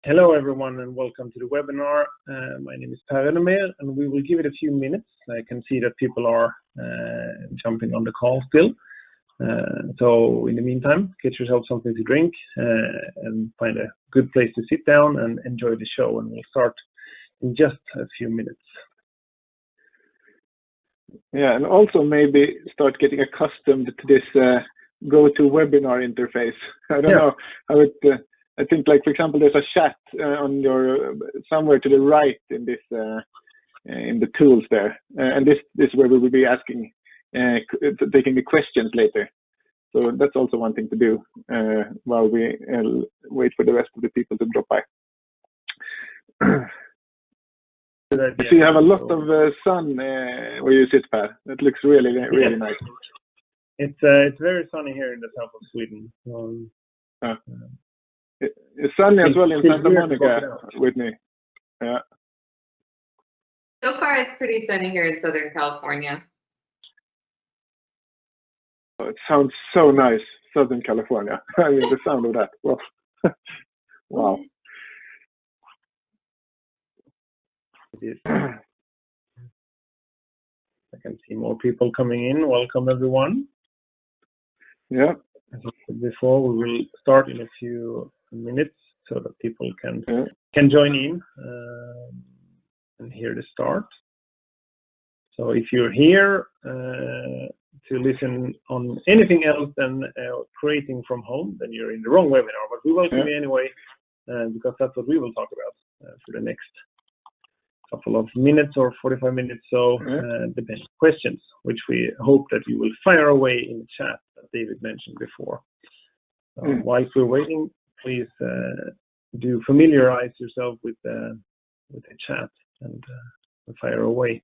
Hello, everyone, and welcome to the webinar. My name is Per, and we will give it a few minutes. I can see that people are jumping on the call still. So in the meantime, get yourself something to drink and find a good place to sit down and enjoy the show. And we'll start in just a few minutes. Yeah, and also maybe start getting accustomed to this GoToWebinar interface. I don't know how it. I think, like for example, there's a chat on your somewhere to the right in this in the tools there, and this is where we will be asking, taking the questions later. So that's also one thing to do while we wait for the rest of the people to drop by. So you have a lot of sun where you sit, Per. That looks really nice. It's very sunny here in the south of Sweden. It's sunny as well in Santa Monica, Whitney. Yeah. So far, it's pretty sunny here in Southern California. Oh, it sounds so nice, Southern California. I mean, the sound of that. Wow. Wow. I can see more people coming in. Welcome, everyone. Yeah. As I said before, we will start in a few minutes so that people can join in and hear the start. So if you're here to listen on anything else than creating from home, then you're in the wrong webinar. But we welcome you anyway, because that's what we will talk about for the next couple of minutes or 45 minutes. So depending on questions, which we hope that you will fire away in the chat that David mentioned before. So whilst we're waiting, please do familiarize yourself with the chat and fire away.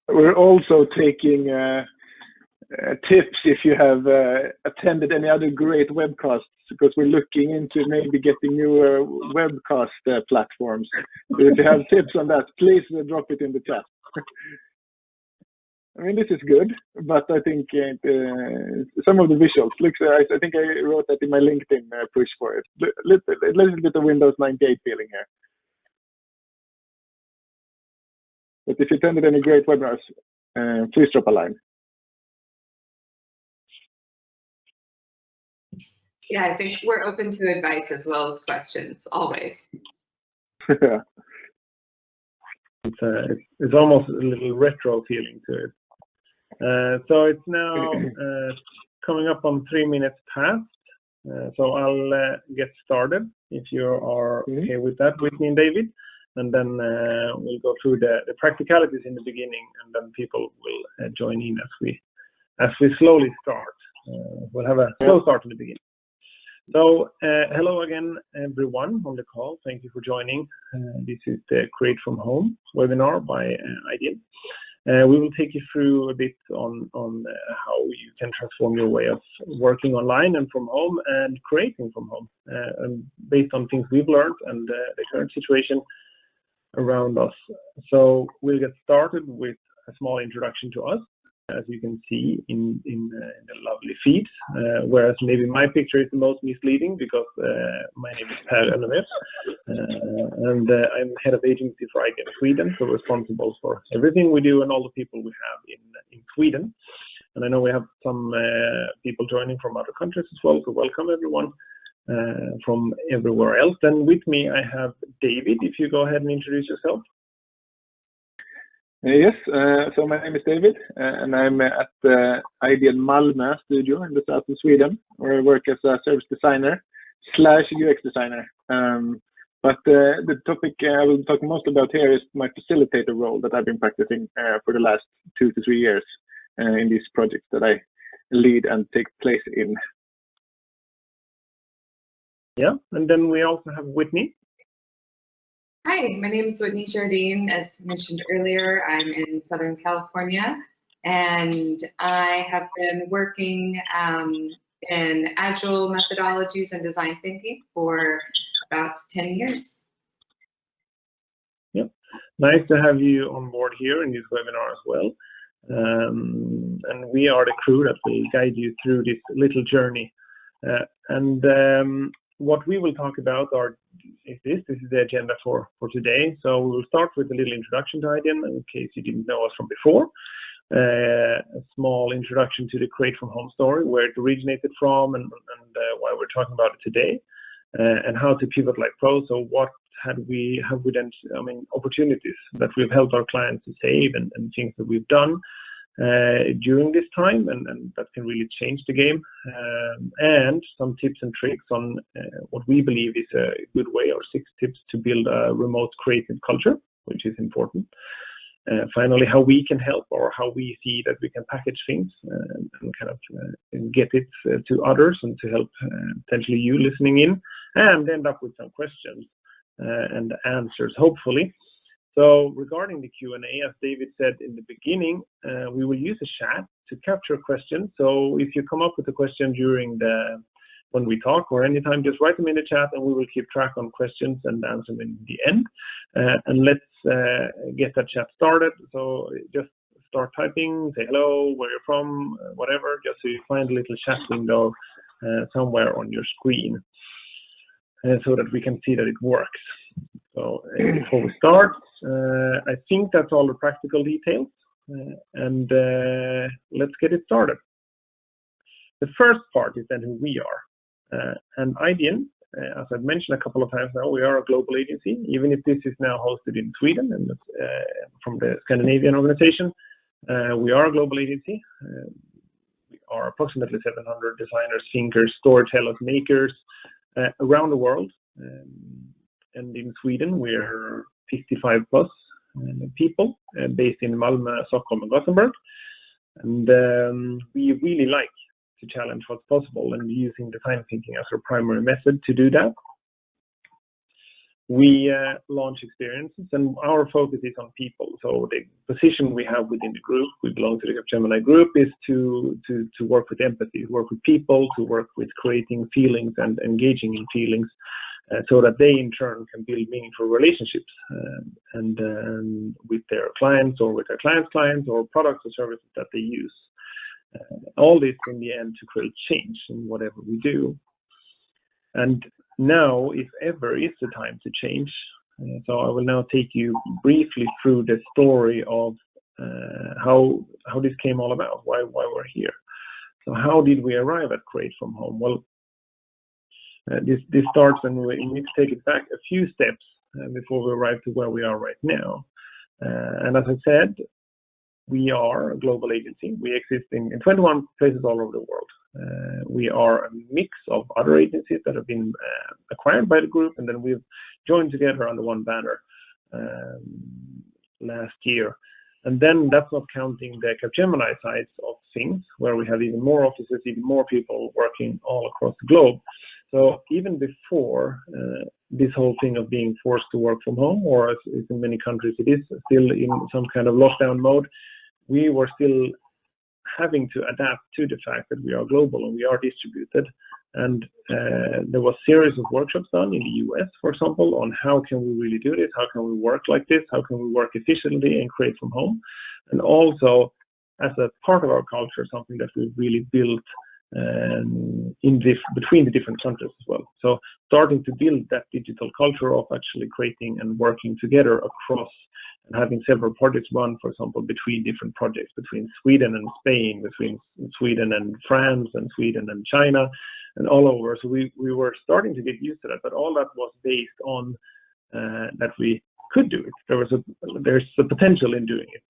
We're also taking tips if you have attended any other great webcasts, because we're looking into maybe getting newer webcast platforms. So if you have tips on that, please drop it in the chat. I mean, this is good, but I think some of the visuals looks. I think I wrote that in my LinkedIn push for it. A little bit of Windows 98 feeling here. But if you attended any great webinars, please drop a line. Yeah, I think we're open to advice as well as questions, always. Yeah. It's almost a little retro feeling to it. So it's now coming up on 3 minutes past. So I'll get started if you are okay with that, Whitney and David. And then we'll go through the practicalities in the beginning, and then people will join in as we slowly start. We'll have a slow start in the beginning. So hello again, everyone on the call. Thank you for joining. This is the Create from Home webinar by Idean. We will take you through a bit on how you can transform your way of working online and from home and creating from home, and based on things we've learned and the current situation around us. So we'll get started with a small introduction to us, as you can see in the lovely feed, whereas maybe my picture is the most misleading because my name is Per, and I'm head of agency for Idean Sweden, so responsible for everything we do and all the people we have in Sweden. And I know we have some people joining from other countries as well, so welcome everyone from everywhere else. Then with me I have David. If you go ahead and introduce yourself. Yes, so my name is David, and I'm at the Idean Malmö studio in the south of Sweden, where I work as a service designer / UX designer. But the topic I will talk most about here is my facilitator role that I've been practicing for the last 2 to 3 years in these projects that I lead and take place in. Yeah, and then we also have Whitney. Hi, my name is Whitney Jardine. As mentioned earlier, I'm in Southern California, and I have been working in Agile methodologies and design thinking for about 10 years. Yep. Nice to have you on board here in this webinar as well. And we are the crew that will guide you through this little journey. What we will talk about is this is the agenda for today. So we will start with a little introduction to Idean, in case you didn't know us from before. A small introduction to the Create from Home story, where it originated from, and why we're talking about it today, and how to pivot like pros. So what have we then, opportunities that we've helped our clients to save, and things that we've done during this time, and that can really change the game, and some tips and tricks on what we believe is a good way, or 6 tips to build a remote creative culture, which is important. Finally, how we can help, or how we see that we can package things and kind of get it to others, and to help potentially you listening in, and end up with some questions and answers, hopefully. So regarding the Q&A, as David said in the beginning, we will use a chat to capture questions. So if you come up with a question when we talk, or anytime, just write them in the chat, and we will keep track on questions and answer them in the end. And let's get that chat started. So just start typing, say hello, where you're from, whatever, just so you find a little chat window somewhere on your screen, so that we can see that it works. So before we start, I think that's all the practical details, and let's get it started. The first part is then who we are. And Idean, as I've mentioned a couple of times now, we are a global agency, even if this is now hosted in Sweden and from the Scandinavian organization. We are a global agency. We are approximately 700 designers, thinkers, storytellers, makers around the world. And in Sweden, we're 55 plus people based in Malmö, Stockholm, and Gothenburg. And we really like to challenge what's possible, and using design thinking as our primary method to do that. We launch experiences, and our focus is on people. So the position we have within the group, we belong to the Capgemini group, is to work with empathy, work with people, to work with creating feelings and engaging in feelings, so that they in turn can build meaningful relationships and with their clients, or with their clients' clients, or products or services that they use. All this in the end to create change in whatever we do. And now, if ever, is the time to change. So I will now take you briefly through the story of how this came all about, why we're here. So how did we arrive at Create from Home? Well, this starts, and we need to take it back a few steps before we arrive to where we are right now. And as I said, we are a global agency. We exist in 21 places all over the world. We are a mix of other agencies that have been acquired by the group, and then we've joined together under one banner last year. And then that's not counting the Capgemini sides of things, where we have even more offices, even more people working all across the globe. So even before this whole thing of being forced to work from home, or as in many countries it is still in some kind of lockdown mode, we were still having to adapt to the fact that we are global and we are distributed. And there was a series of workshops done in the US, for example, on how can we really do this? How can we work like this? How can we work efficiently and create from home? And also, as a part of our culture, something that we've really built between the different countries as well. So starting to build that digital culture of actually creating and working together across, and having several projects run, for example, between different projects, between Sweden and Spain, between Sweden and France, and Sweden and China, and all over. So we were starting to get used to that, but all that was based on that we could do it. There's a potential in doing it.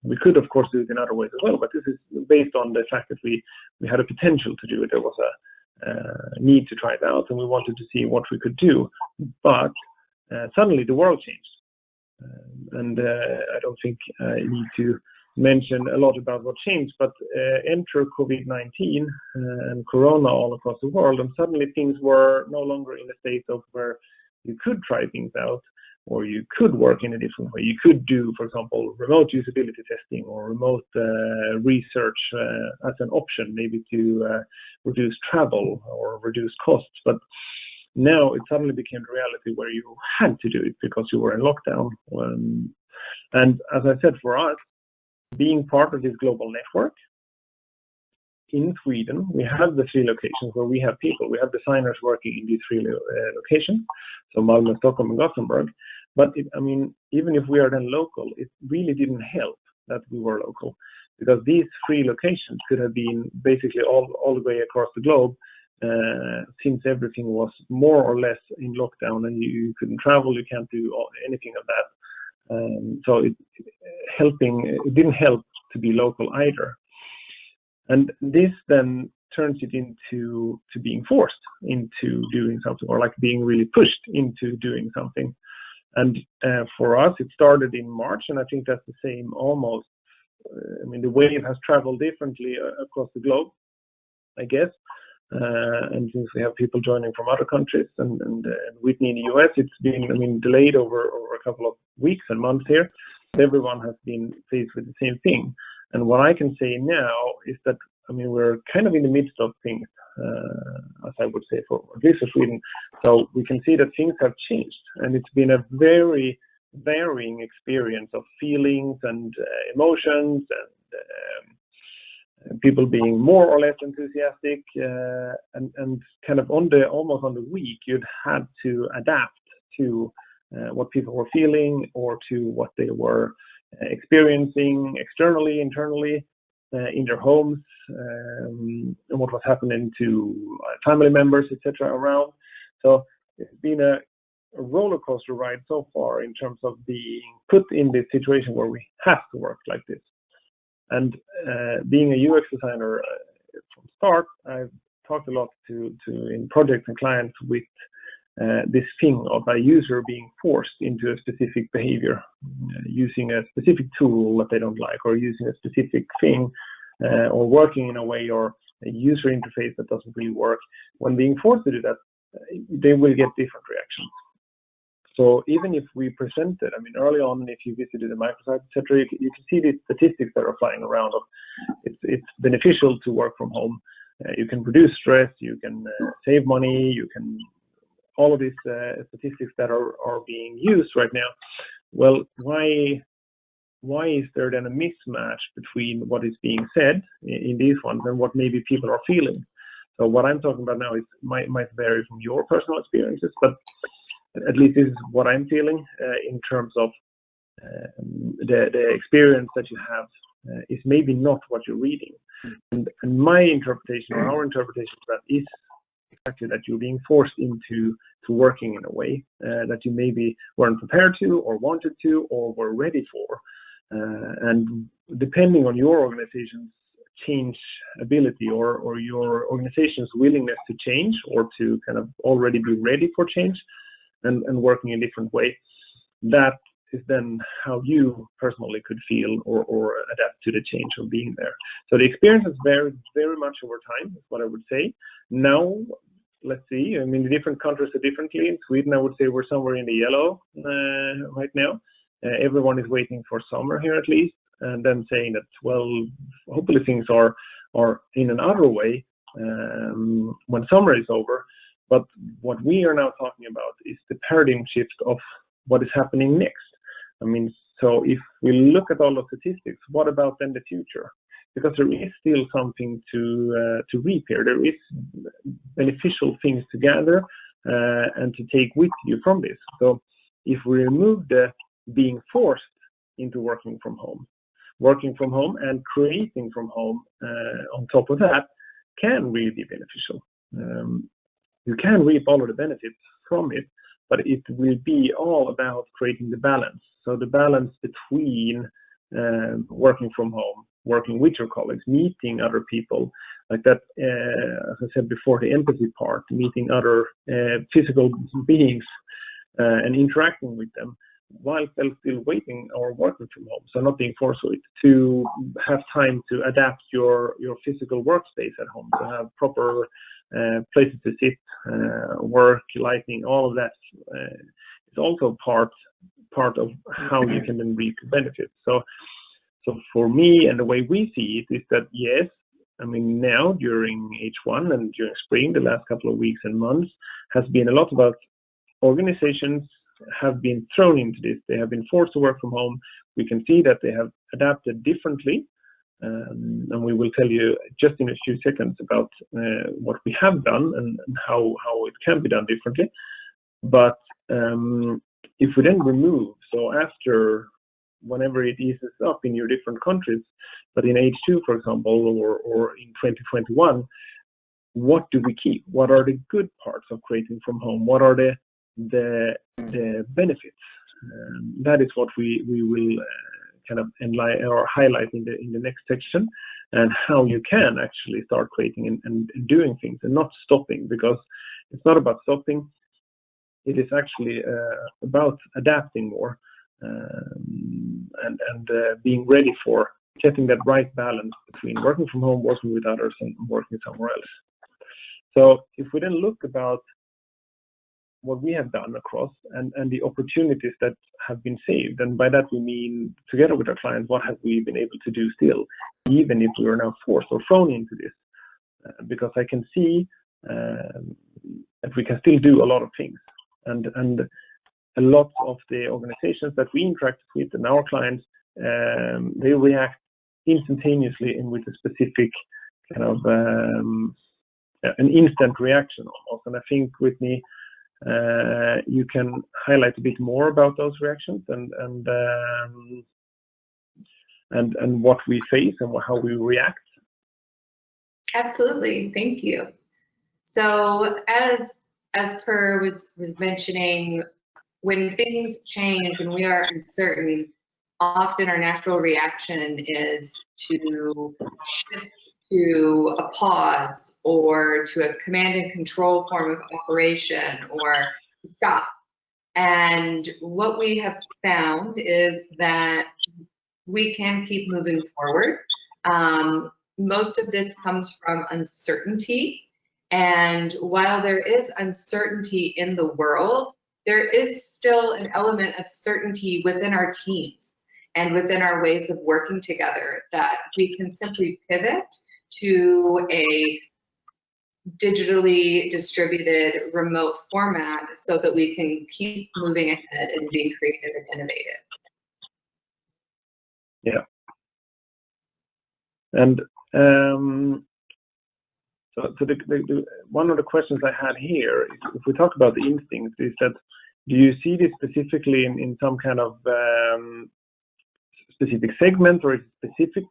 We could, of course, do it in other ways as well, but this is based on the fact that we had a potential to do it. There was a need to try it out, and we wanted to see what we could do. But suddenly the world changed. And I don't think I need to mention a lot about what changed, but enter COVID-19 and Corona all across the world, and suddenly things were no longer in a state of where you could try things out, or you could work in a different way. You could do, for example, remote usability testing or remote research as an option, maybe to reduce travel or reduce costs. But Now it suddenly became a reality where you had to do it because you were in lockdown. And as I said, for us, being part of this global network, in Sweden, we have the 3 locations where we have people. We have designers working in these 3 locations, so Malmö, Stockholm, and Gothenburg. But even if we are then local, it really didn't help that we were local, because these 3 locations could have been basically all the way across the globe, since everything was more or less in lockdown and you couldn't travel, you can't do anything of that. So it didn't help to be local either. And this then turns it into being forced into doing something, or like being really pushed into doing something. And for us, it started in March, and I think that's the same almost. The wave has traveled differently across the globe, I guess. And since we have people joining from other countries, and Whitney in the US, it's been delayed over a couple of weeks and months here. Everyone has been faced with the same thing. And what I can say now is that, we're kind of in the midst of things, as I would say, for at least for Sweden. So we can see that things have changed, and it's been a very varying experience of feelings and emotions, and people being more or less enthusiastic, and kind of almost on the week, you'd had to adapt to what people were feeling, or to what they were experiencing externally, internally, in their homes, and what was happening to family members, etc. around. So it's been a roller coaster ride so far in terms of being put in this situation where we have to work like this. And being a UX designer from start, I've talked a lot to in projects and clients with this thing of a user being forced into a specific behavior, using a specific tool that they don't like, or using a specific thing, or working in a way, or a user interface that doesn't really work. When being forced to do that, they will get different reactions. So even if we presented, early on, if you visited the microsite, etc., you can see the statistics that are flying around of it's beneficial to work from home. You can reduce stress, you can save money, you can, all of these statistics that are being used right now. Well, why is there then a mismatch between what is being said in these ones and what maybe people are feeling? So what I'm talking about now might vary from your personal experiences, but at least this is what I'm feeling in terms of the experience that you have is maybe not what you're reading. And my interpretation, or our interpretation of that, is exactly that you're being forced into working in a way that you maybe weren't prepared to, or wanted to, or were ready for. And depending on your organization's change ability, or your organization's willingness to change, or to kind of already be ready for change and working in a different way, that is then how you personally could feel or adapt to the change of being there. So the experience has varied very much over time, is what I would say. Now, let's see, the different countries are differently. In Sweden, I would say we're somewhere in the yellow right now. Everyone is waiting for summer here at least, and then saying that, well, hopefully things are in another way when summer is over. But what we are now talking about is the paradigm shift of what is happening next. So if we look at all the statistics, what about then the future? Because there is still something to reap here. There is beneficial things to gather and to take with you from this. So if we remove the being forced into working from home and creating from home on top of that can really be beneficial. You can reap all of the benefits from it, but it will be all about creating the balance. So the balance between working from home, working with your colleagues, meeting other people, like that, as I said before, the empathy part, meeting other physical beings and interacting with them while still waiting or working from home. So not being forced to have time to adapt your physical workspace at home, to have proper places to sit, work, lighting, all of that is also part of how you can then reap benefits. So for me, and the way we see it, is that yes, I mean, now during H1 and during spring, the last couple of weeks and months, has been a lot about organizations have been thrown into this. They have been forced to work from home. We can see that they have adapted differently. And we will tell you just in a few seconds about what we have done and how it can be done differently. But if we then remove, so after whenever it eases up in your different countries, but in H2, for example, or in 2021, what do we keep? What are the good parts of creating from home? What are the benefits? That is what we will kind of highlight in the next section, and how you can actually start creating and doing things and not stopping, because it's not about stopping. It is actually about adapting more and being ready for getting that right balance between working from home, working with others, and working somewhere else. So if we then look about what we have done across and the opportunities that have been saved, and by that we mean together with our clients, what have we been able to do still, even if we are now forced or thrown into this, because I can see that we can still do a lot of things, and a lot of the organizations that we interact with and our clients, they react instantaneously and with a specific kind of an instant reaction almost. And I think, Whitney, you can highlight a bit more about those reactions and what we face and how we react. Absolutely, thank you. So as Per was mentioning, when things change, when we are uncertain, often our natural reaction is to shift to a pause or to a command and control form of operation, or stop. And what we have found is that we can keep moving forward. Most of this comes from uncertainty. And while there is uncertainty in the world, there is still an element of certainty within our teams and within our ways of working together, that we can simply pivot to a digitally distributed remote format so that we can keep moving ahead and being creative and innovative. Yeah. And so the one of the questions I had here, if we talk about the instincts, is that do you see this specifically in some kind of specific segment, or is it specific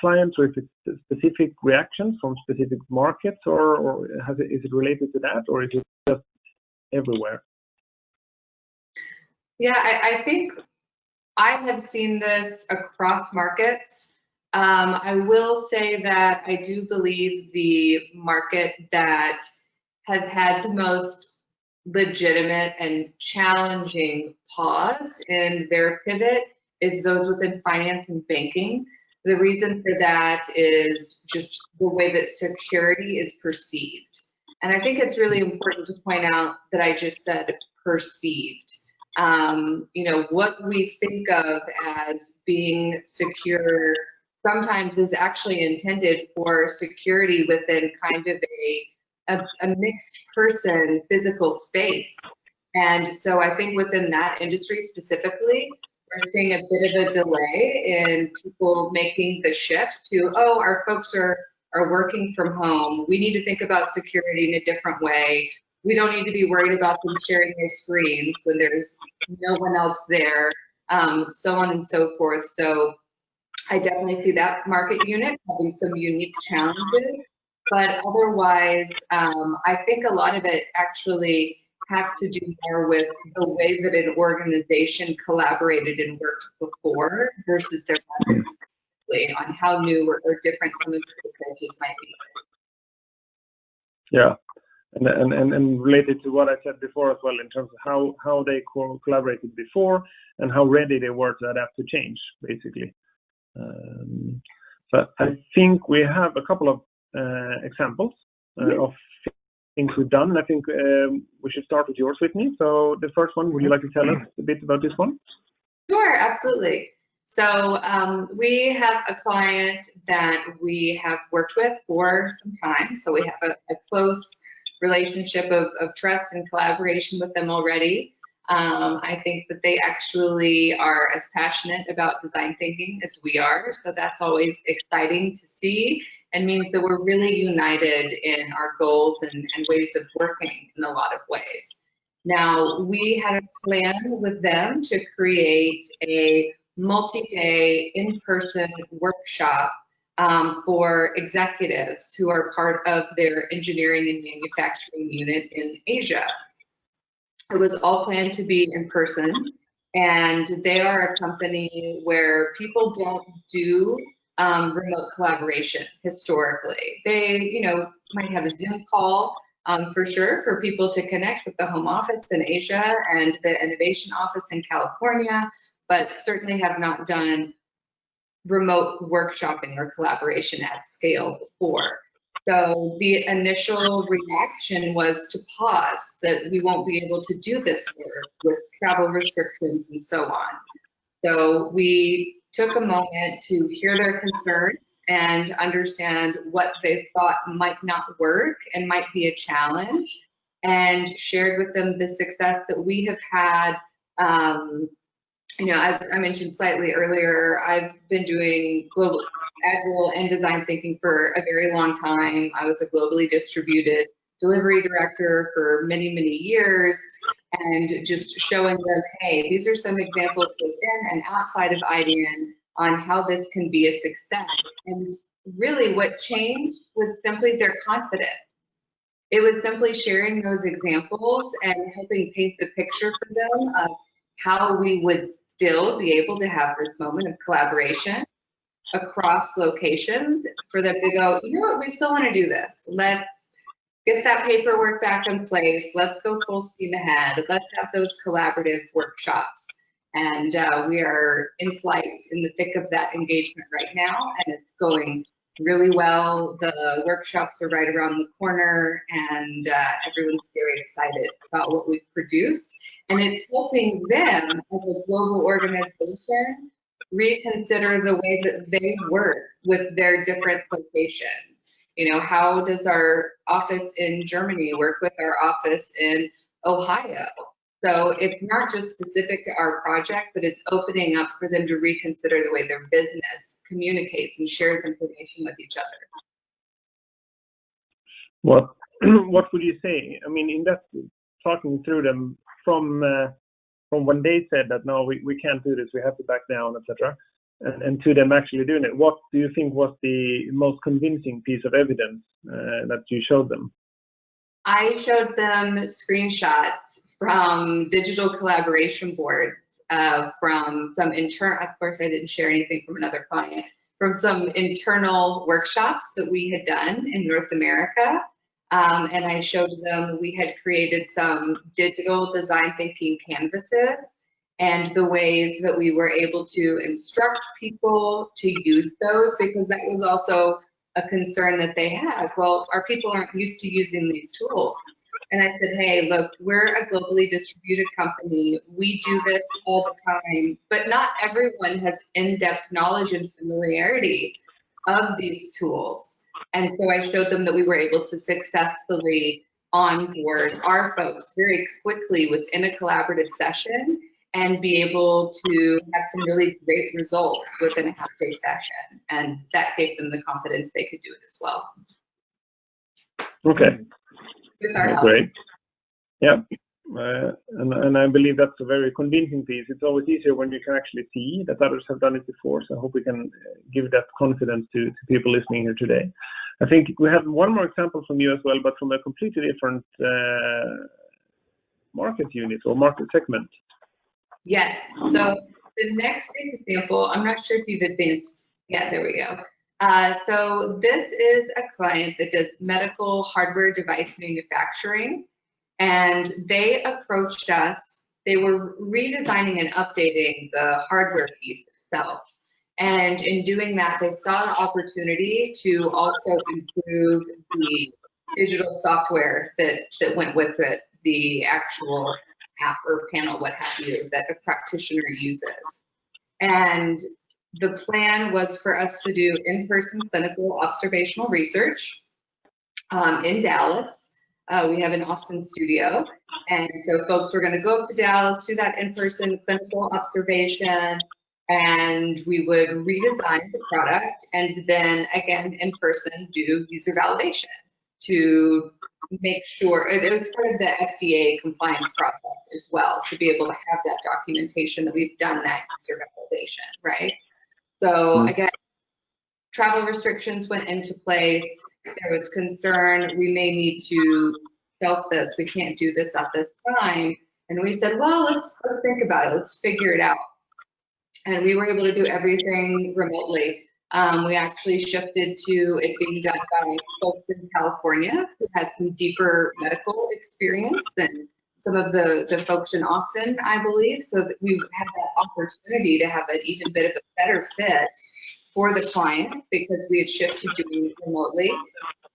clients, or if it's specific reactions from specific markets, or is it related to that, or is it just everywhere? Yeah, I think I have seen this across markets. I will say that I do believe the market that has had the most legitimate and challenging pause in their pivot is those within finance and banking. The reason for that is just the way that security is perceived. And I think it's really important to point out that I just said perceived. You know, what we think of as being secure sometimes is actually intended for security within kind of a mixed person physical space. And so I think within that industry specifically, we're seeing a bit of a delay in people making the shift to, oh, our folks are working from home. We need to think about security in a different way. We don't need to be worried about them sharing their screens when there's no one else there, so on and so forth. So I definitely see that market unit having some unique challenges, but otherwise, I think a lot of it actually has to do more with the way that an organization collaborated and worked before versus their methods on how new or different some of the approaches might be. Yeah, and related to what I said before as well, in terms of how they collaborated before and how ready they were to adapt to change, basically. So I think we have a couple of examples of things we've done. And I think we should start with yours, Whitney. So the first one, would you like to tell us a bit about this one? Sure, absolutely. So we have a client that we have worked with for some time. So we have a close relationship of trust and collaboration with them already. I think that they actually are as passionate about design thinking as we are. So that's always exciting to see and means that we're really united in our goals and ways of working in a lot of ways. Now, we had a plan with them to create a multi-day in-person workshop for executives who are part of their engineering and manufacturing unit in Asia. It was all planned to be in person, and they are a company where people don't do remote collaboration historically. They, might have a Zoom call for sure for people to connect with the home office in Asia and the innovation office in California, but certainly have not done remote workshopping or collaboration at scale before. So the initial reaction was to pause, that we won't be able to do this work with travel restrictions and so on. So we took a moment to hear their concerns and understand what they thought might not work and might be a challenge, and shared with them the success that we have had. As I mentioned slightly earlier, I've been doing global Agile and design thinking for a very long time. I was a globally distributed delivery director for many, many years, and just showing them, hey, these are some examples within and outside of Idean on how this can be a success. And really what changed was simply their confidence. It was simply sharing those examples and helping paint the picture for them of how we would still be able to have this moment of collaboration across locations for them to go, you know what, we still want to do this. Let's get that paperwork back in place. Let's go full steam ahead. Let's have those collaborative workshops. And we are in flight in the thick of that engagement right now, and it's going really well. The workshops are right around the corner, and everyone's very excited about what we've produced. And it's helping them as a global organization reconsider the way that they work with their different locations. How does our office in Germany work with our office in Ohio? So it's not just specific to our project, but it's opening up for them to reconsider the way their business communicates and shares information with each other. What would you say? I mean, in that, talking through them from when they said that no, we can't do this, we have to back down, etc., and to them actually doing it, what do you think was the most convincing piece of evidence that you showed them? I showed them screenshots from digital collaboration boards from some of course I didn't share anything from another client, from some internal workshops that we had done in North America. And I showed them we had created some digital design thinking canvases and the ways that we were able to instruct people to use those, because that was also a concern that they had. Well, our people aren't used to using these tools. And I said, hey, look, we're a globally distributed company. We do this all the time, but not everyone has in-depth knowledge and familiarity of these tools. And so I showed them that we were able to successfully onboard our folks very quickly within a collaborative session and be able to have some really great results within a half-day session. And that gave them the confidence they could do it as well. Okay. With our help. Great. Yeah. And I believe that's a very convincing piece. It's always easier when you can actually see that others have done it before. So I hope we can give that confidence to people listening here today. I think we have one more example from you as well, but from a completely different market unit or market segment. Yes. So the next example, I'm not sure if you've advanced. Yeah, there we go. So this is a client that does medical hardware device manufacturing, and they approached us. They were redesigning and updating the hardware piece itself. And in doing that, they saw the opportunity to also improve the digital software that went with it, the actual app or panel, what have you, that a practitioner uses. And the plan was for us to do in-person clinical observational research in Dallas. We have an Austin studio, and so folks were going to go up to Dallas, do that in-person clinical observation, and we would redesign the product, and then again in person do user validation to make sure it was part of the FDA compliance process as well, to be able to have that documentation that we've done that user validation, right? So again, travel restrictions went into place. There was concern we may need to shelf this. We can't do this at this time. And we said, well, let's think about it. Let's figure it out. And we were able to do everything remotely. We actually shifted to it being done by folks in California who had some deeper medical experience than some of the folks in Austin, I believe. So that we had that opportunity to have an even bit of a better fit for the client because we had shifted to doing it remotely.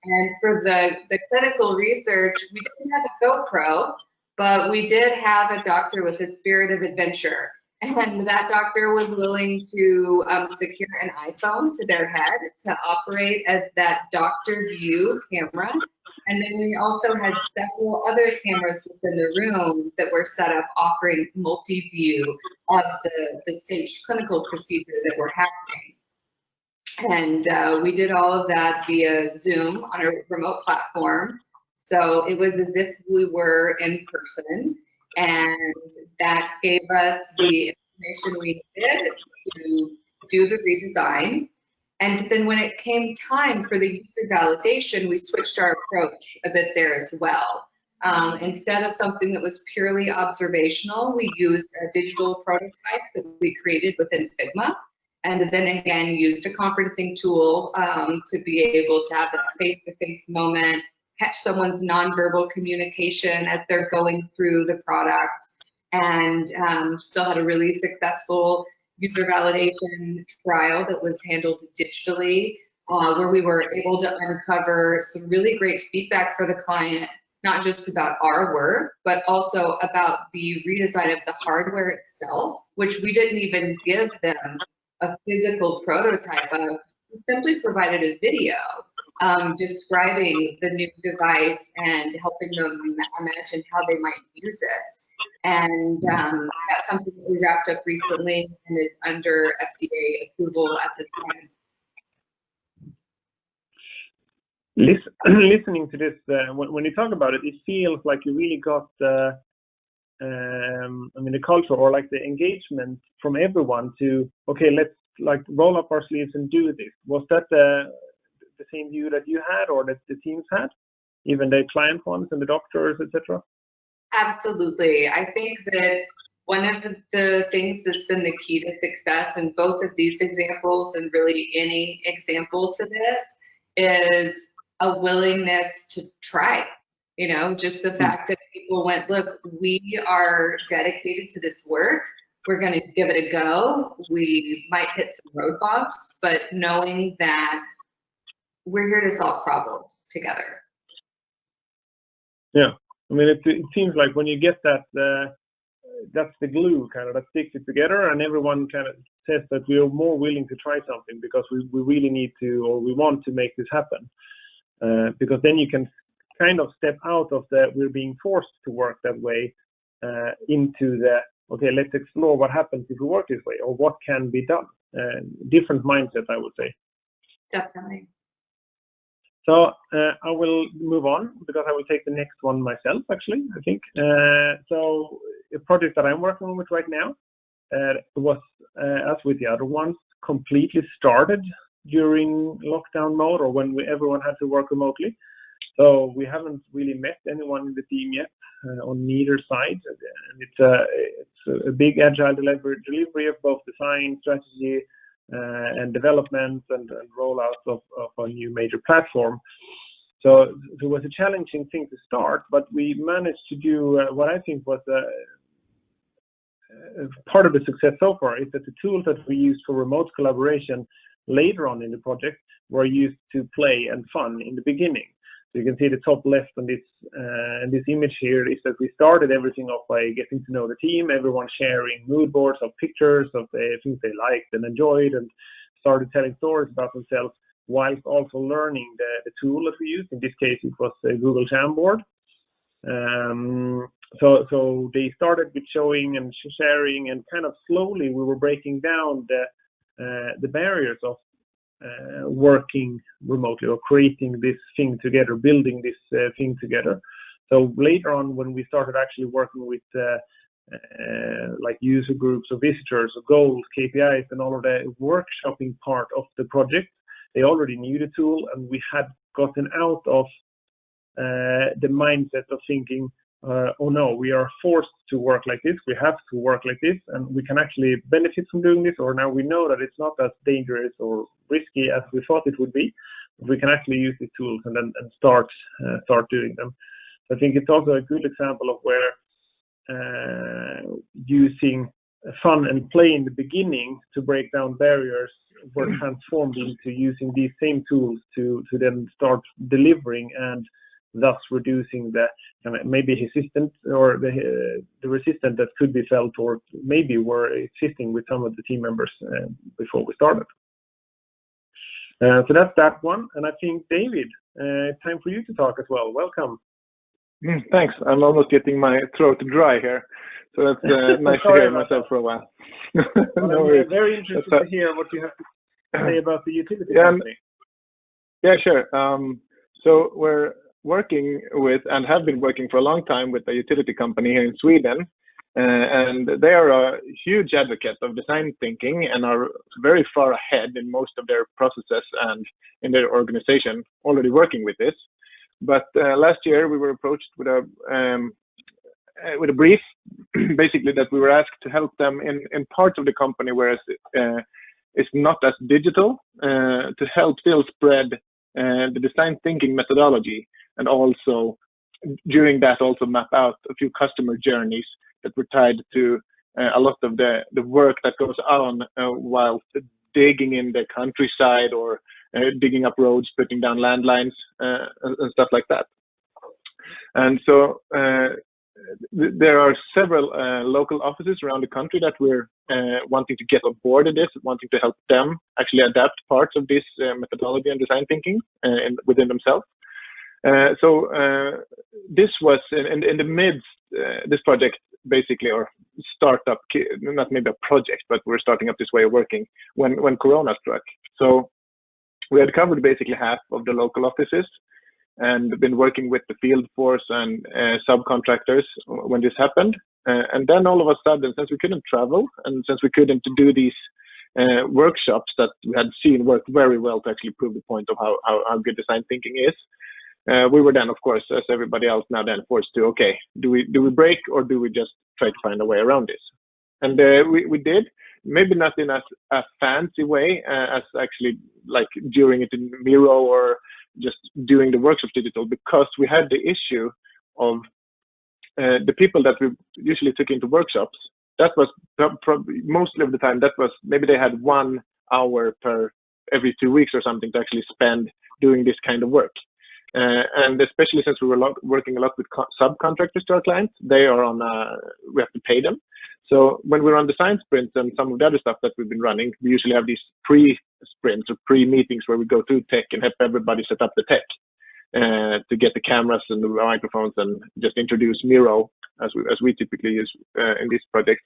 And for the clinical research, we didn't have a GoPro, but we did have a doctor with a spirit of adventure. And that doctor was willing to secure an iPhone to their head to operate as that doctor view camera. And then we also had several other cameras within the room that were set up offering multi-view of the staged clinical procedure that were happening. And we did all of that via Zoom on a remote platform. So it was as if we were in person, and that gave us the information we needed to do the redesign. And then when it came time for the user validation, we switched our approach a bit there as well. Instead of something that was purely observational, we used a digital prototype that we created within Figma. And then again, used a conferencing tool to be able to have that face-to-face moment, catch someone's nonverbal communication as they're going through the product, and still had a really successful user validation trial that was handled digitally, where we were able to uncover some really great feedback for the client, not just about our work, but also about the redesign of the hardware itself, which we didn't even give them a physical prototype of. We simply provided a video describing the new device and helping them imagine how they might use it. And that's something that we wrapped up recently and is under FDA approval at this time. Listening to this, when you talk about it, it feels like you really got the culture or like the engagement from everyone to, okay, let's like roll up our sleeves and do this. Was that the same view that you had or that the teams had, even the client ones and the doctors, etc.? Absolutely. I think that one of the things that's been the key to success in both of these examples, and really any example to this, is a willingness to try. You know, just the fact that people went, look, we are dedicated to this work. We're going to give it a go. We might hit some road bumps, but knowing that we're here to solve problems together. Yeah. I mean, it seems like when you get that, that's the glue kind of that sticks it together, and everyone kind of says that we are more willing to try something because we really need to, or we want to make this happen. Because then you can kind of step out of the we're being forced to work that way into the, okay, let's explore what happens if we work this way, or what can be done. Different mindset, I would say. Definitely. So I will move on because I will take the next one myself, actually, I think. So a project that I'm working with right now was, as with the other ones, completely started during lockdown mode or when everyone had to work remotely. So we haven't really met anyone in the team yet on neither side. And it's a big agile delivery of both design, strategy, and development and rollout of a new major platform. So it was a challenging thing to start, but we managed to do what I think was part of the success so far is that the tools that we used for remote collaboration later on in the project were used to play and fun in the beginning. So you can see the top left on this image here is that we started everything off by getting to know the team, everyone sharing mood boards of pictures of the things they liked and enjoyed, and started telling stories about themselves, whilst also learning the tool that we used. In this case, it was Google Jamboard. So they started with showing and sharing, and kind of slowly we were breaking down the barriers of working remotely or creating this thing together, building this thing together. So later on, when we started actually working with like user groups or visitors or goals, KPIs, and all of the workshopping part of the project, they already knew the tool, and we had gotten out of the mindset of thinking, oh no, we are forced to work like this, we have to work like this, and we can actually benefit from doing this, or now we know that it's not as dangerous or risky as we thought it would be, but we can actually use these tools and start doing them. So I think it's also a good example of where using fun and play in the beginning to break down barriers were transformed into using these same tools to then start delivering, and thus reducing the maybe resistance or the resistance that could be felt or maybe were existing with some of the team members before we started. So that's that one. And I think, David, time for you to talk as well. Welcome. Thanks. I'm almost getting my throat dry here. So that's nice to hear myself for a while. No worries. I'm very interested to hear what you have to say about the utility company. Yeah, sure. So we're working with and have been working for a long time with a utility company here in Sweden. And they are a huge advocate of design thinking and are very far ahead in most of their processes and in their organization already working with this. But last year we were approached with a brief, basically, that we were asked to help them in parts of the company where it's not as digital, to help still spread the design thinking methodology, and also during that also map out a few customer journeys that were tied to a lot of the work that goes on while digging in the countryside or digging up roads, putting down landlines, and stuff like that. And so there are several local offices around the country that we're wanting to get on board in this, wanting to help them actually adapt parts of this methodology and design thinking within themselves. So this was in the midst, this project basically, or startup, not maybe a project, but we're starting up this way of working when Corona struck. So we had covered basically half of the local offices and been working with the field force and subcontractors when this happened. And then all of a sudden, since we couldn't travel and since we couldn't do these workshops that we had seen work very well to actually prove the point of how good design thinking is, we were then, of course, as everybody else now, then forced to, okay, do we break, or do we just try to find a way around this? And we did, maybe not in a fancy way as actually like doing it in Miro or just doing the workshops digital, because we had the issue of the people that we usually took into workshops. That was probably mostly of the time, that was maybe they had 1 hour per every 2 weeks or something to actually spend doing this kind of work. And especially since we were working a lot with subcontractors to our clients, they are on, we have to pay them. So when we're on design sprints and some of the other stuff that we've been running, we usually have these pre-sprints or pre-meetings where we go through tech and help everybody set up the tech to get the cameras and the microphones and just introduce Miro as we typically use in these projects.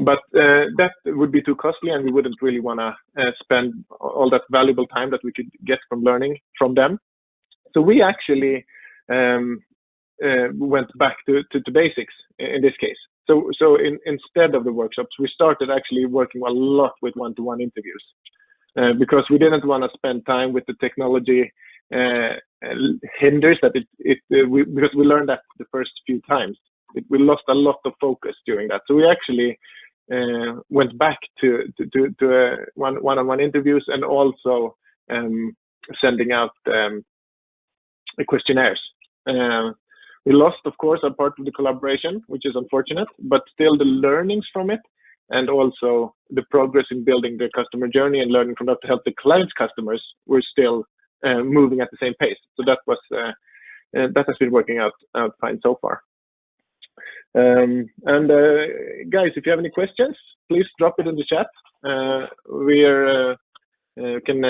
But that would be too costly, and we wouldn't really want to spend all that valuable time that we could get from learning from them. So we actually went back to basics in this case. So instead of the workshops, we started actually working a lot with one-to-one interviews because we didn't want to spend time with the technology hinders that because we learned that the first few times. We lost a lot of focus during that. So we actually went back to one-on-one interviews, and also sending out questionnaires. We lost, of course, a part of the collaboration, which is unfortunate, but still the learnings from it, and also the progress in building the customer journey and learning from that to help the client's customers, were still moving at the same pace. So that has been working out fine so far. Guys, if you have any questions, please drop it in the chat. We can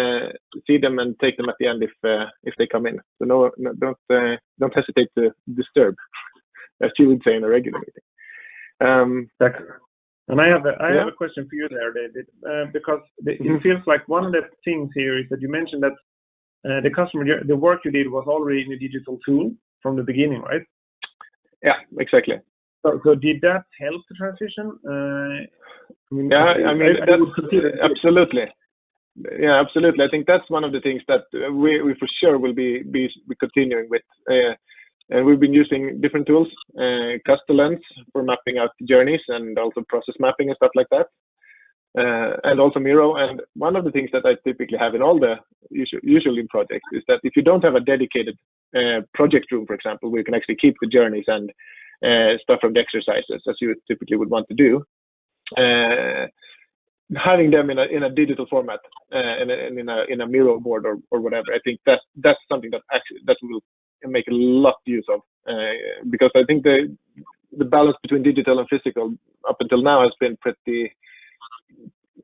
see them and take them at the end if they come in. So don't hesitate to disturb, as you would say in a regular meeting. And I have a question for you there, David, because it feels like one of the things here is that you mentioned that the work you did was already in a digital tool from the beginning, right? Yeah, exactly. So did that help the transition? Absolutely. Yeah, absolutely. I think that's one of the things that we for sure will be continuing with. And we've been using different tools, Castellans for mapping out journeys and also process mapping and stuff like that. And also Miro. And one of the things that I typically have in all the usually in projects is that if you don't have a dedicated project room, for example, where you can actually keep the journeys and stuff from the exercises as you typically would want to do, having them in a digital format and in a Miro board or whatever, I think that's something that will make a lot use of, because I think the balance between digital and physical up until now has been pretty.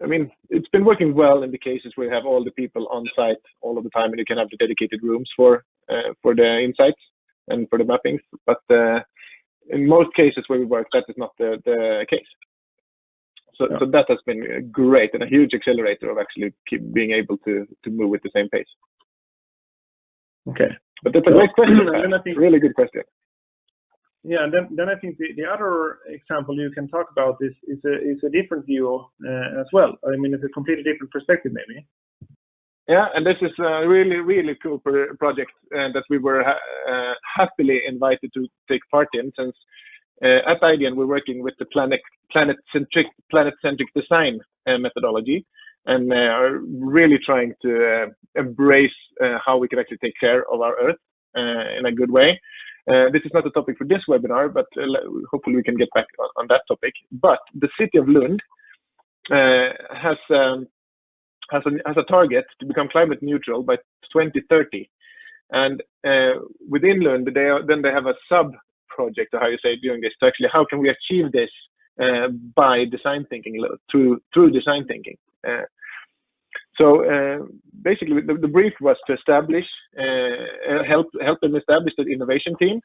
I mean, it's been working well in the cases where you have all the people on site all of the time, and you can have the dedicated rooms for the insights and for the mappings. But in most cases where we work, that is not the case. So that has been great and a huge accelerator of actually being able to move with the same pace. Okay. But that's a great question. Really good question. Yeah, and then I think the other example you can talk about is a different view as well. I mean, it's a completely different perspective, maybe. Yeah, and this is a really, really cool project that we were happily invited to take part in, since at Idean we're working with the planet-centric design methodology, and are really trying to embrace how we can actually take care of our Earth in a good way. This is not a topic for this webinar, but hopefully we can get back on that topic. But the city of Lund has a target to become climate neutral by 2030, and within Lund they have a sub project, or how you say, doing this to actually how can we achieve this by design thinking, through design thinking. So basically, the brief was to establish, help them establish the innovation team,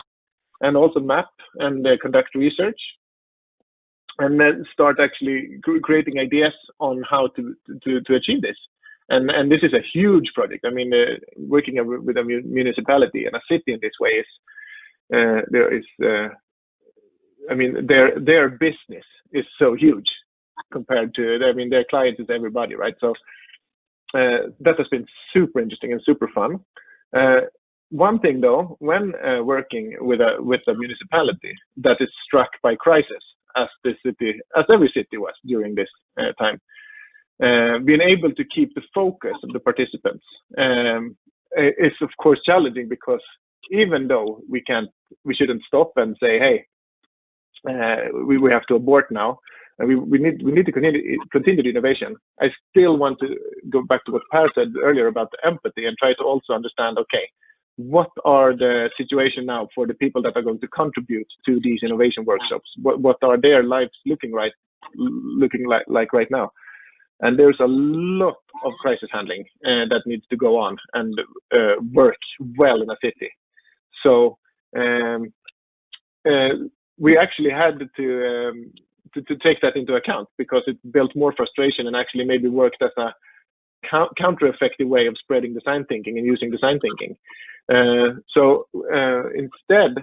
and also map and conduct research, and then start actually creating ideas on how to achieve this. And this is a huge project. I mean, working with a municipality and a city in this way is their business is so huge compared to, their clients is everybody, right? So that has been super interesting and super fun. One thing though, when working with a municipality that is struck by crisis, as every city was during this time, being able to keep the focus of the participants is of course challenging, because even though we shouldn't stop and say, hey, we have to abort now. We need to continue the innovation. I still want to go back to what Per said earlier about the empathy, and try to also understand, okay, what are the situation now for the people that are going to contribute to these innovation workshops? What are their lives looking like right now? And there's a lot of crisis handling that needs to go on and work well in a city. So we actually had to take that into account, because it built more frustration and actually maybe worked as a counter-effective way of spreading design thinking and using design thinking. So instead,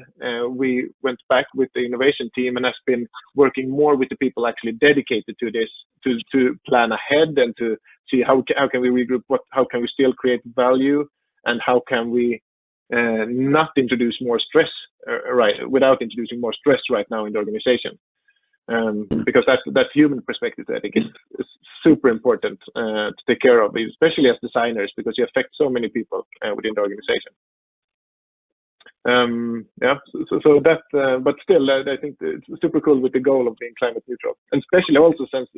we went back with the innovation team and has been working more with the people actually dedicated to this, to plan ahead and to see how can we regroup, how can we still create value, and how can we not introduce more stress, without introducing more stress right now in the organization. Because that human perspective, I think, is super important to take care of, especially as designers, because you affect so many people within the organization. So that, but still, I think it's super cool with the goal of being climate neutral, and especially also since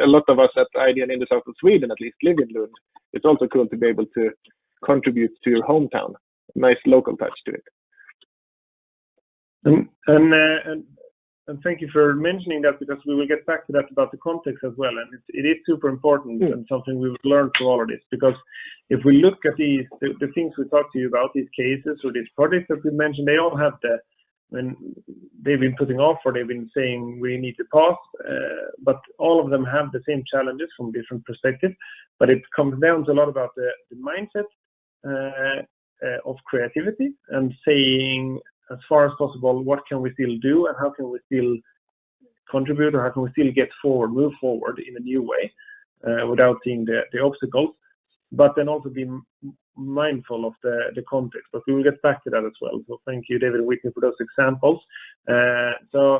a lot of us at Idean in the south of Sweden, at least, live in Lund. It's also cool to be able to contributes to your hometown. Nice local touch to it. And thank you for mentioning that, because we will get back to that about the context as well. And it is super important and something we will learn through all of this. Because if we look at the things we talked to you about, these cases or these projects that we mentioned, they all have when they've been putting off or they've been saying we need to pause. But all of them have the same challenges from different perspectives. But it comes down to a lot about the mindset of creativity and saying, as far as possible, what can we still do and how can we still contribute, or how can we still move forward in a new way without seeing the obstacles, but then also be mindful of the context. But we will get back to that as well. So thank you, David and Whitney, for those examples. So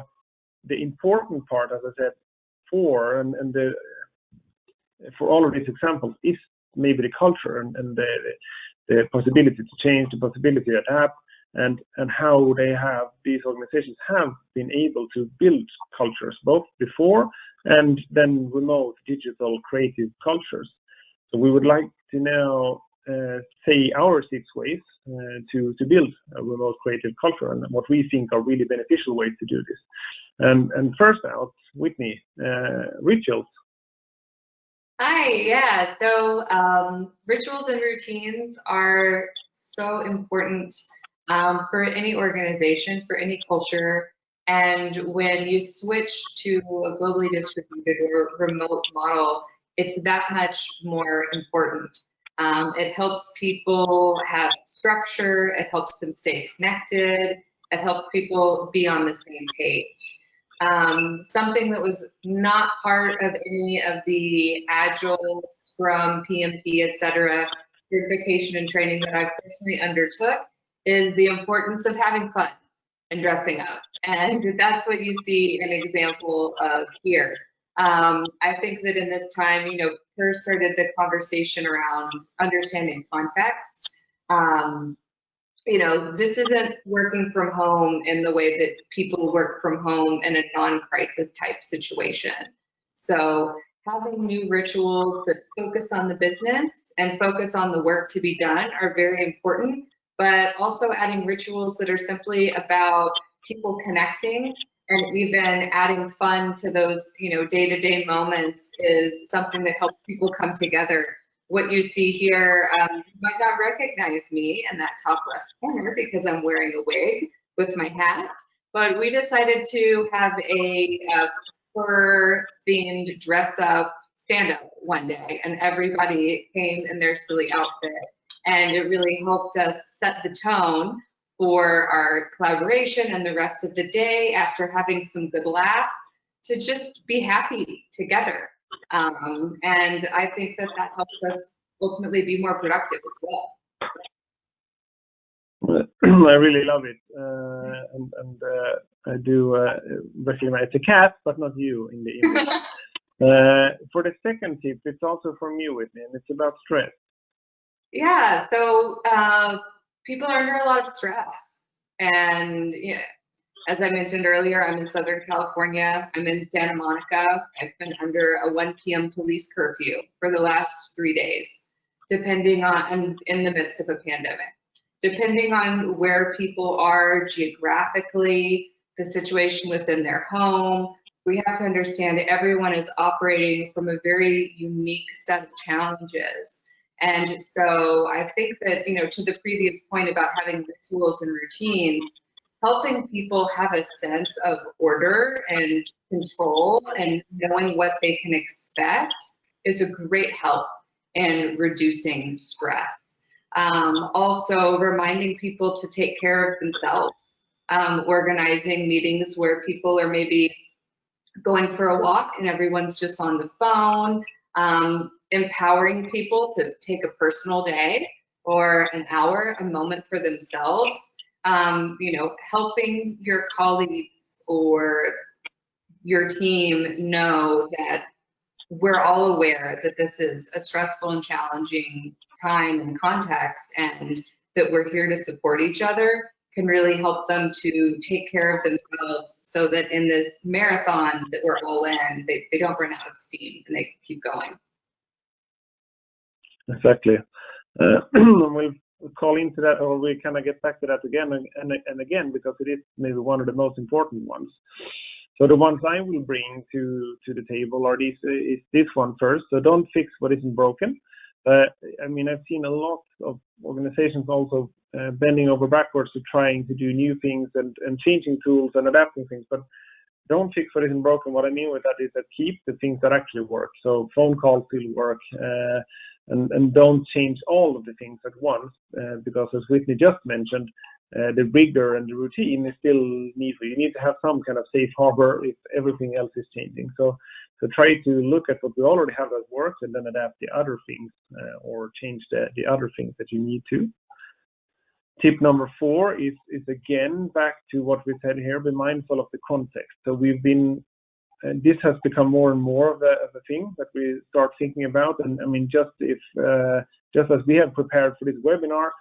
the important part, as I said, for all of these examples is maybe the culture and the possibility to change, the possibility to adapt, and how these organizations have been able to build cultures, both before and then remote, digital, creative cultures. So we would like to now say our 6 ways to build a remote creative culture, and what we think are really beneficial ways to do this. And first out, Whitney, rituals. Hi, yeah. So rituals and routines are so important for any organization, for any culture. And when you switch to a globally distributed or remote model, it's that much more important. It helps people have structure, it helps them stay connected, it helps people be on the same page. Something that was not part of any of the Agile, Scrum, PMP, etc. certification and training that I personally undertook is the importance of having fun and dressing up. And that's what you see an example of here. I think that in this time, Per started the conversation around understanding context. This isn't working from home in the way that people work from home in a non-crisis type situation. So having new rituals that focus on the business and focus on the work to be done are very important, but also adding rituals that are simply about people connecting and even adding fun to those, day-to-day moments is something that helps people come together. What you see here, you might not recognize me in that top left corner because I'm wearing a wig with my hat, but we decided to have a fur-themed dress-up stand-up one day, and everybody came in their silly outfit, and it really helped us set the tone for our collaboration and the rest of the day after having some good laughs to just be happy together. And I think that helps us ultimately be more productive as well. I really love it. And I do recognize the cat, but not you in the image. For the second tip, it's also from you, Whitney, and it's about stress. Yeah, so people are under a lot of stress. And as I mentioned earlier, I'm in Southern California. I'm in Santa Monica. I've been under a 1 p.m. police curfew for the last 3 days, depending on, and in the midst of a pandemic. Depending on where people are geographically, the situation within their home, we have to understand everyone is operating from a very unique set of challenges. And so I think that, to the previous point about having rituals and routines, helping people have a sense of order and control and knowing what they can expect is a great help in reducing stress. Also reminding people to take care of themselves, organizing meetings where people are maybe going for a walk and everyone's just on the phone, empowering people to take a personal day or an hour, a moment for themselves, helping your colleagues or your team know that we're all aware that this is a stressful and challenging time and context, and that we're here to support each other can really help them to take care of themselves so that in this marathon that we're all in, they don't run out of steam and they can keep going. Exactly. We'll call into that, or we kind of get back to that again and again, because it is maybe one of the most important ones. So the ones I will bring to the table are is this one first. So don't fix what isn't broken. I mean, I've seen a lot of organizations also bending over backwards to trying to do new things and changing tools and adapting things, but don't fix what isn't broken. What I mean with that is that keep the things that actually work. So phone calls still work, and don't change all of the things at once, because as Whitney just mentioned, the rigor and the routine is still needed. You need to have some kind of safe harbor if everything else is changing. So try to look at what we already have that works and then adapt the other things, or change the other things that you need to. Tip number 4 is again back to what we said here: be mindful of the context. So we've been, this has become more and more of a thing that we start thinking about. And I mean, just as we have prepared for this webinar,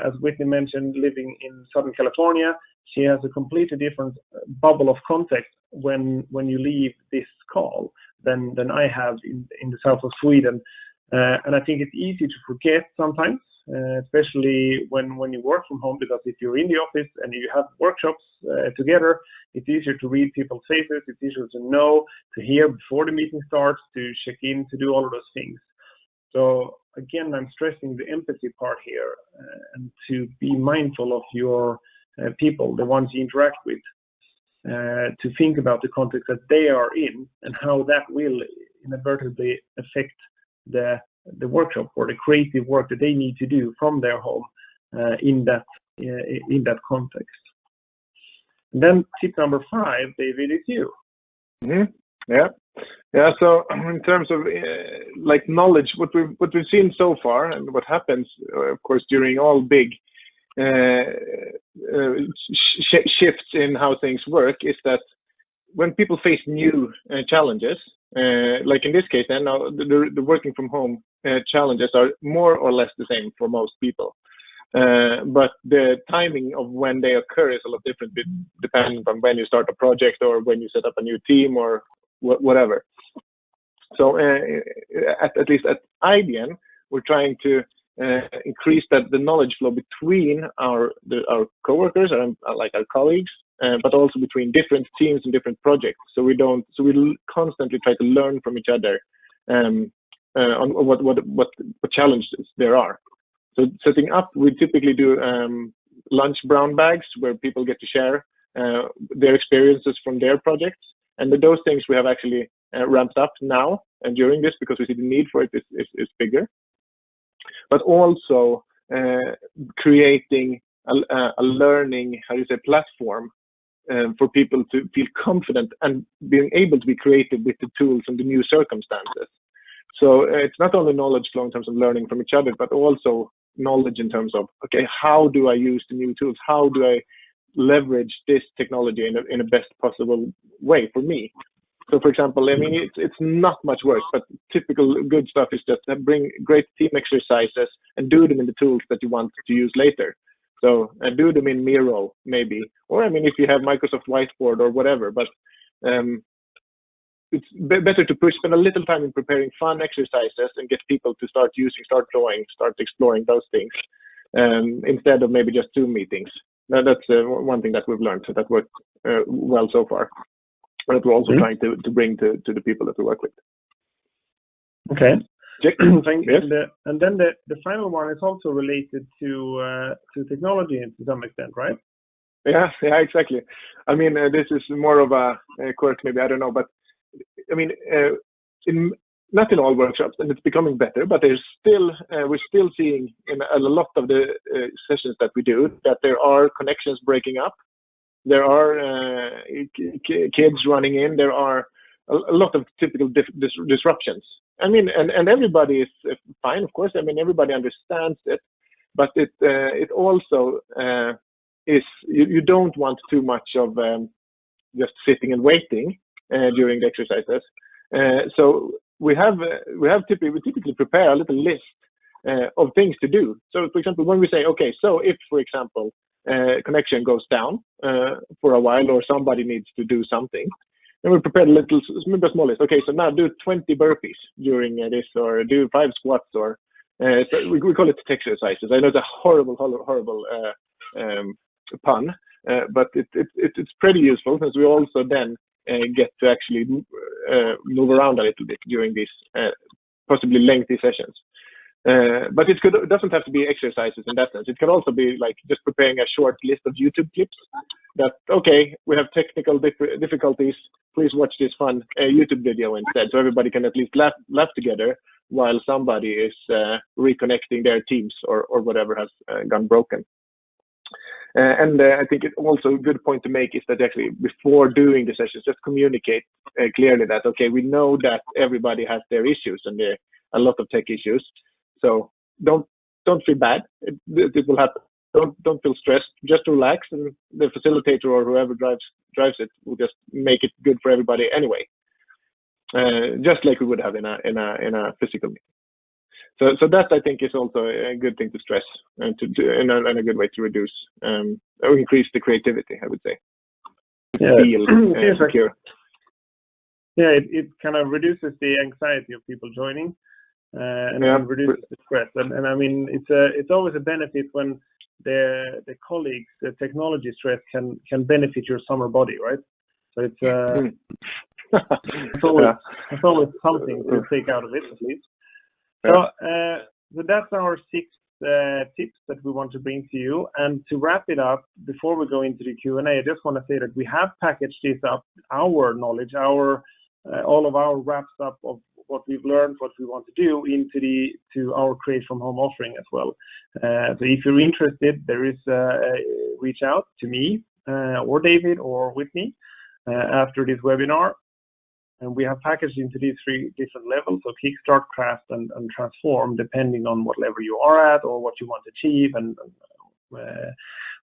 as Whitney mentioned, living in Southern California, she has a completely different bubble of context when you leave this call than I have in the south of Sweden. And I think it's easy to forget sometimes, especially when you work from home, because if you're in the office and you have workshops together, it's easier to read people's faces, it's easier to know, to hear before the meeting starts, to check in, to do all of those things. So again, I'm stressing the empathy part here, and to be mindful of your people, the ones you interact with, to think about the context that they are in and how that will inadvertently affect the workshop or the creative work that they need to do from their home in that context. And then tip number 5, David, is you. Mm-hmm. Yeah. So in terms of like knowledge, what we've seen so far, and what happens, of course, during all big shifts in how things work, is that when people face new challenges, like in this case, then now the working from home challenges are more or less the same for most people. But the timing of when they occur is a lot different, depending on when you start a project or when you set up a new team or whatever. So at least at Idean, we're trying to increase the knowledge flow between our coworkers, like our colleagues, but also between different teams and different projects. So we constantly try to learn from each other on what challenges there are. So setting up, we typically do lunch brown bags where people get to share their experiences from their projects. And those things we have actually ramped up now and during this, because we see the need for it is bigger. But also creating a learning, platform for people to feel confident and being able to be creative with the tools and the new circumstances. So it's not only knowledge flow in terms of learning from each other, but also knowledge in terms of, okay, how do I use the new tools? How do I leverage this technology in a best possible way for me? So, for example, I mean, it's not much work, but typical good stuff is just bring great team exercises and do them in the tools that you want to use later. So do them in Miro, maybe, or I mean, if you have Microsoft Whiteboard or whatever. But it's better to spend a little time in preparing fun exercises and get people to start drawing, start exploring those things, instead of maybe just Zoom meetings. Now, that's one thing that we've learned, so that worked well so far. But we're also trying to bring to the people that we work with. Okay. Thank you. Yes. And then the final one is also related to technology to some extent, right? Yeah, exactly. I mean, this is more of a quirk, maybe, I don't know, but I mean, not in all workshops, and it's becoming better, but we're still seeing in a lot of the sessions that we do that there are connections breaking up. There are kids running in. There are a lot of typical disruptions. I mean, and everybody is fine, of course. I mean, everybody understands it, but it also is you don't want too much of just sitting and waiting during the exercises. So we typically prepare a little list of things to do. So, for example, when we say, okay, so if, for example, connection goes down for a while, or somebody needs to do something, then we prepare a small list. Okay, so now do 20 burpees during this, or do 5 squats, or So we call it tech exercises. I know it's a horrible pun, but it's pretty useful since we also then get to actually move around a little bit during these possibly lengthy sessions. But it doesn't have to be exercises in that sense. It can also be like just preparing a short list of YouTube clips that, okay, we have technical difficulties. Please watch this fun YouTube video instead, so everybody can at least laugh together while somebody is reconnecting their teams or whatever has gone broken. And I think it's also a good point to make is that actually before doing the sessions, just communicate clearly that, okay, we know that everybody has their issues and a lot of tech issues. So don't feel bad. It will happen. Don't feel stressed. Just relax, and the facilitator or whoever drives it will just make it good for everybody anyway. Just like we would have in a physical meeting. So that I think is also a good thing to stress and and a good way to reduce or increase the creativity, I would say. Yeah. Feel secure. Yeah, it kind of reduces the anxiety of people joining. And reduces the stress, and I mean it's always a benefit when the colleagues, the technology stress can benefit your summer body, right? So it's always something to take out of it at least. So that's our 6 tips that we want to bring to you. And to wrap it up, before we go into the Q&A, I just want to say that we have packaged this up, our knowledge, all of our wraps up of what we've learned, what we want to do to our Create from Home offering as well. So if you're interested, there is reach out to me or David or Whitney after this webinar. And we have packaged into these 3 different levels, so Kickstart, Craft, and Transform, depending on what level you are at or what you want to achieve and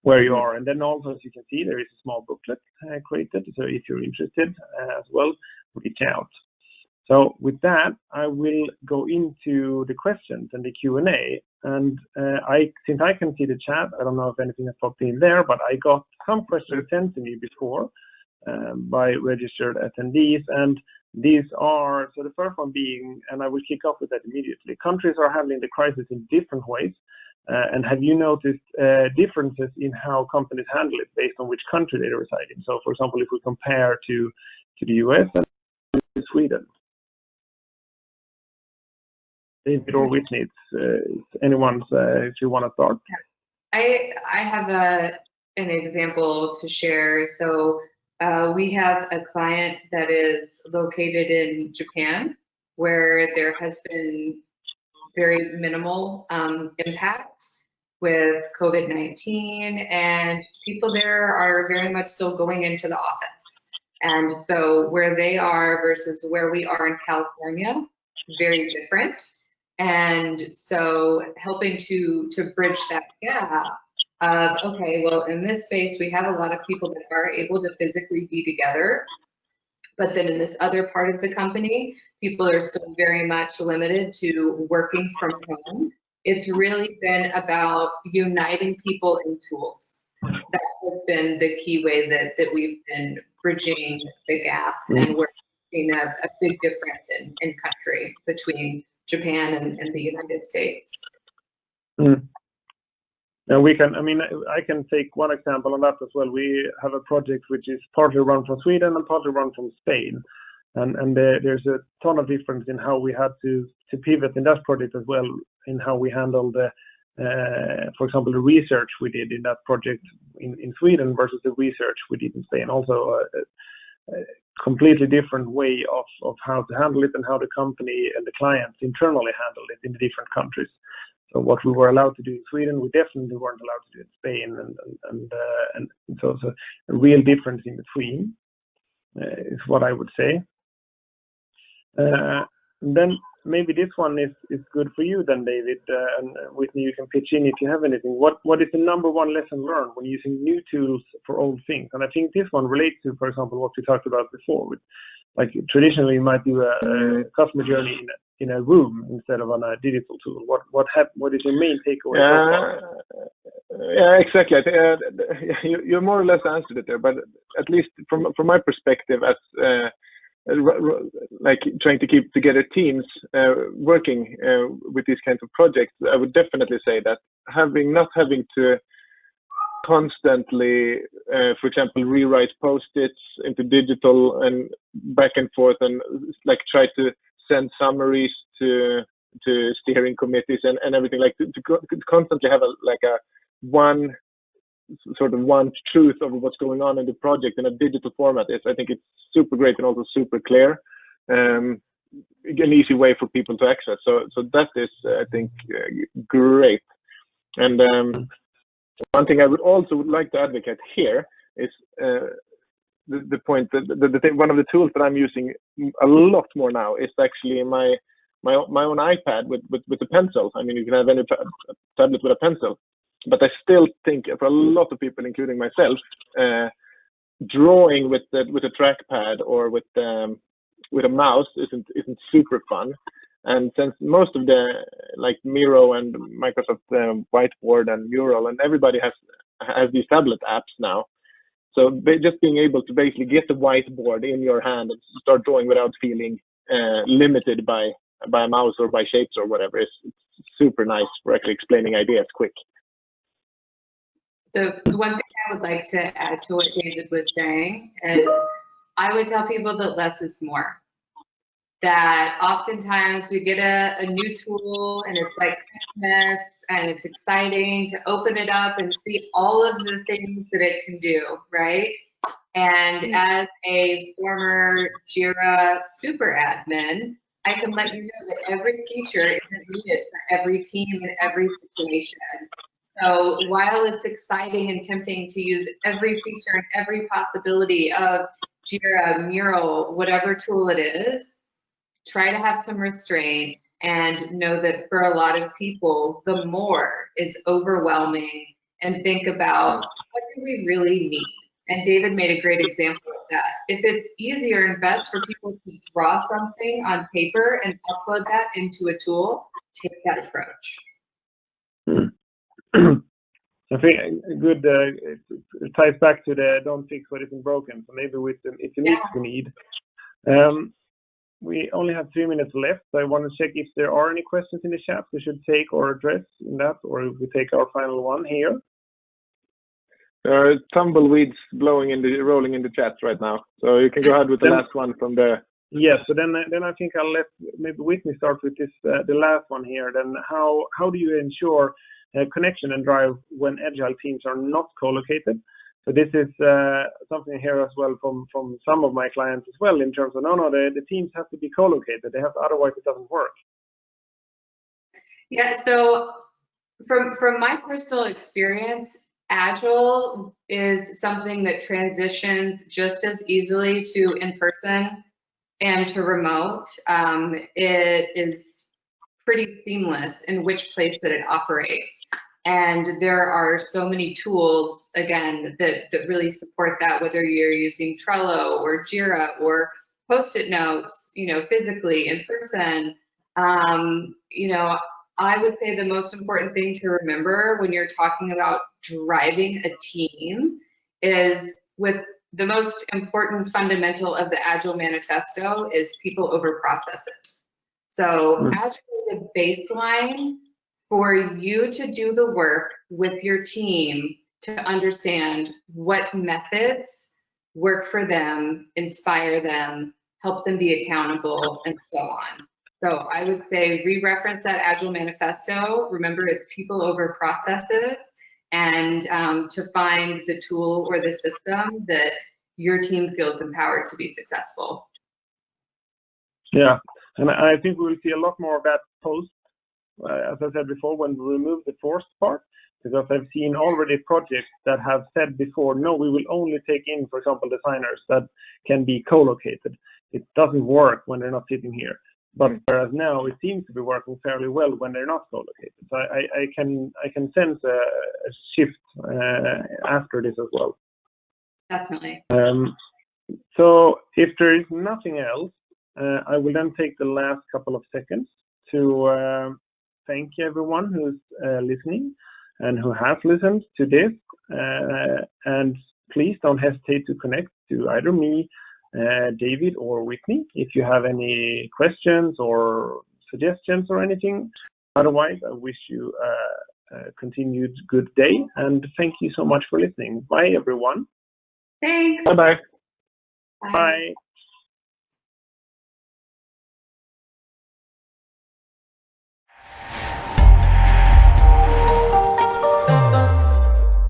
where you are. And then also, as you can see, there is a small booklet created. So if you're interested as well, reach out. So with that, I will go into the questions and the Q&A. And since I can see the chat, I don't know if anything has popped in there, but I got some questions sent to me before by registered attendees. And these are, so the first one being, and I will kick off with that immediately, countries are handling the crisis in different ways. And have you noticed differences in how companies handle it based on which country they reside in? So, for example, if we compare to the US and to Sweden. David or Whitney, it's anyone's, if you want to start. I have an example to share. So we have a client that is located in Japan, where there has been very minimal impact with COVID-19, and people there are very much still going into the office. And so where they are versus where we are in California, very different. And so helping to bridge that gap of, okay, well, in this space, we have a lot of people that are able to physically be together. But then in this other part of the company, people are still very much limited to working from home. It's really been about uniting people in tools. That has been the key way that we've been bridging the gap. And we're seeing a big difference in country between Japan and the United States. And we can, I can take one example on that as well. We have a project which is partly run from Sweden and partly run from Spain. And there's a ton of difference in how we had to pivot in that project as well, in how we handled, for example, the research we did in that project in Sweden versus the research we did in Spain. Also a completely different way of how to handle it and how the company and the clients internally handled it in the different countries. So what we were allowed to do in Sweden, we definitely weren't allowed to do in Spain, and so a real difference in between is what I would say. Then maybe this one is good for you then, David, and Whitney, you can pitch in if you have anything. What is the number one lesson learned when using new tools for old things? And I think this one relates to, for example, what we talked about before. With, like traditionally, you might do a customer journey in a room instead of on a digital tool. What is your main takeaway? Yeah, exactly. You more or less answered it there, but at least from my perspective, as like trying to keep together teams working with these kinds of projects, I would definitely say that not having to constantly, for example, rewrite post-its into digital and back and forth, and like try to send summaries to steering committees and everything, like to constantly have a one truth of what's going on in the project in a digital format. I think it's super great and also super clear, an easy way for people to access. So that is, I think, great. And one thing I would also like to advocate here is the point that one of the tools that I'm using a lot more now is actually my own iPad with a pencil. I mean, you can have any tablet with a pencil, but I still think for a lot of people, including myself, drawing with a trackpad or with a mouse isn't super fun. And since most of the like Miro and Microsoft Whiteboard and Mural and everybody has these tablet apps now, so just being able to basically get the whiteboard in your hand and start drawing without feeling limited by a mouse or by shapes or whatever is super nice for actually explaining ideas quick. The one thing I would like to add to what David was saying is I would tell people that less is more. That oftentimes we get a new tool and it's like Christmas and it's exciting to open it up and see all of the things that it can do, right? And as a former Jira super admin, I can let you know that every feature isn't needed for every team in every situation. So while it's exciting and tempting to use every feature and every possibility of Jira, Mural, whatever tool it is, try to have some restraint and know that for a lot of people, the more is overwhelming, and think about what do we really need? And David made a great example of that. If it's easier and best for people to draw something on paper and upload that into a tool, take that approach. I think good. It ties back to the don't fix what isn't broken. So maybe with it's a mix we need. We only have 3 minutes left. So I want to check if there are any questions in the chat we should take or address in that, or if we take our final one here. There are tumbleweeds rolling in the chat right now. So you can go ahead with the last one from there. Yes. So then I think I'll let maybe Whitney start with this the last one here. Then how do you ensure connection and drive when agile teams are not co-located? So this is something here as well from some of my clients as well, in terms of the teams have to be co-located. They have to, otherwise it doesn't work. Yeah. So from my personal experience, Agile is something that transitions just as easily to in-person and to remote. It is pretty seamless in which place that it operates. And there are so many tools, again, that really support that, whether you're using Trello or Jira or Post-it notes, physically in person. I would say the most important thing to remember when you're talking about driving a team is, with the most important fundamental of the Agile Manifesto, is people over processes. So Agile is a baseline for you to do the work with your team to understand what methods work for them, inspire them, help them be accountable, and so on. So I would say re-reference that Agile Manifesto. Remember, it's people over processes, and to find the tool or the system that your team feels empowered to be successful. Yeah, and I think we will see a lot more of that post, as I said before, when we remove the forced part, because I've seen already projects that have said before, no, we will only take in, for example, designers that can be co-located. It doesn't work when they're not sitting here. But whereas now it seems to be working fairly well when they're not co-located. So I can sense a shift after this as well. Definitely. So if there is nothing else, I will then take the last couple of seconds to thank everyone who's listening and who has listened to this. And please don't hesitate to connect to either me David or Whitney, if you have any questions or suggestions or anything. Otherwise, I wish you a continued good day, and thank you so much for listening. Bye, everyone. Thanks. Bye-bye. Bye. Bye.